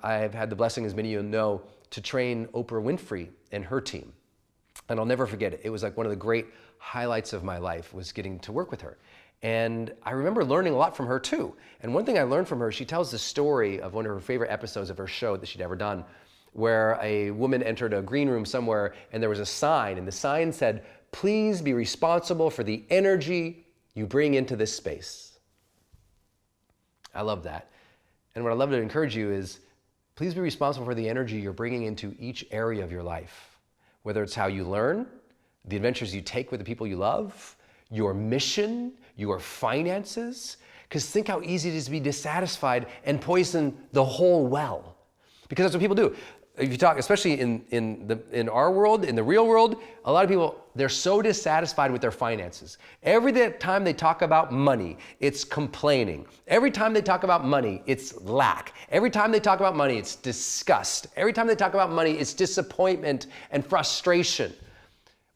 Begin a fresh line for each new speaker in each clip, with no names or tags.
I've had the blessing, as many of you know, to train Oprah Winfrey and her team. And I'll never forget it. It was like one of the great highlights of my life was getting to work with her. And I remember learning a lot from her too. And one thing I learned from her, she tells the story of one of her favorite episodes of her show that she'd ever done, where a woman entered a green room somewhere and there was a sign, and the sign said, "Please be responsible for the energy you bring into this space." I love that. And what I'd love to encourage you is, please be responsible for the energy you're bringing into each area of your life. Whether it's how you learn, the adventures you take with the people you love, your mission, your finances. Because think how easy it is to be dissatisfied and poison the whole well. Because that's what people do. If you talk, especially in our world, in the real world, a lot of people, they're so dissatisfied with their finances. Every time they talk about money, it's complaining. Every time they talk about money, it's lack. Every time they talk about money, it's disgust. Every time they talk about money, it's disappointment and frustration.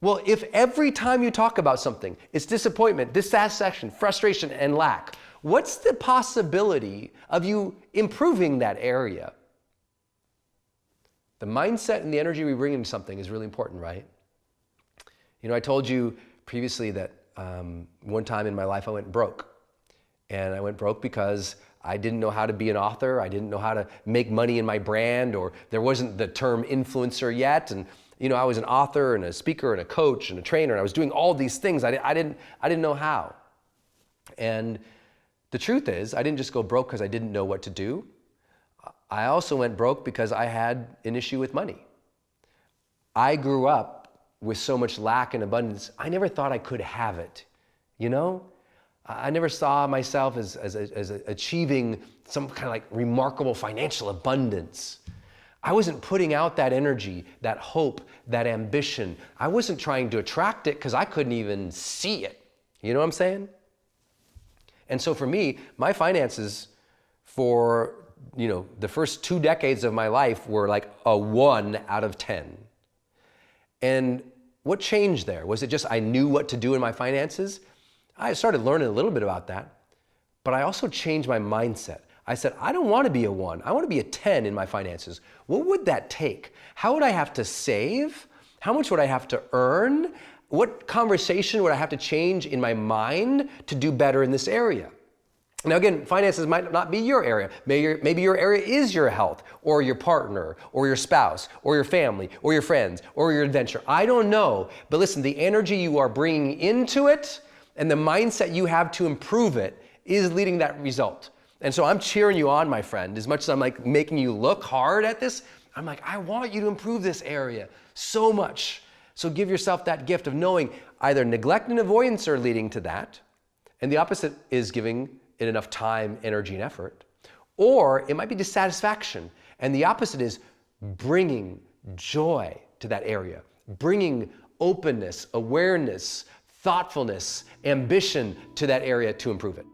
Well, if every time you talk about something, it's disappointment, dissatisfaction, frustration, and lack, what's the possibility of you improving that area? The mindset and the energy we bring into something is really important, right? I told you previously that one time in my life I went broke. And I went broke because I didn't know how to be an author. I didn't know how to make money in my brand, or there wasn't the term influencer yet. And I was an author and a speaker and a coach and a trainer, and I was doing all these things. I didn't know how. And the truth is, I didn't just go broke because I didn't know what to do. I also went broke because I had an issue with money. I grew up with so much lack and abundance, I never thought I could have it, I never saw myself as achieving some kind of like remarkable financial abundance. I wasn't putting out that energy, that hope, that ambition. I wasn't trying to attract it because I couldn't even see it. You know what I'm saying? And so for me, my finances for the first 2 decades of my life were like a 1 out of 10. And what changed there? Was it just I knew what to do in my finances? I started learning a little bit about that, but I also changed my mindset. I said, I don't want to be a 1. I want to be a 10 in my finances. What would that take? How would I have to save? How much would I have to earn? What conversation would I have to change in my mind to do better in this area? Now again, finances might not be your area. Maybe your area is your health, or your partner, or your spouse, or your family, or your friends, or your adventure. I don't know. But listen, the energy you are bringing into it and the mindset you have to improve it is leading that result. And so I'm cheering you on, my friend. As much as I'm like making you look hard at this, I'm like, I want you to improve this area so much. So give yourself that gift of knowing either neglect and avoidance are leading to that, and the opposite is giving it enough time, energy, and effort. Or it might be dissatisfaction, and the opposite is bringing joy to that area, bringing openness, awareness, thoughtfulness, ambition to that area to improve it.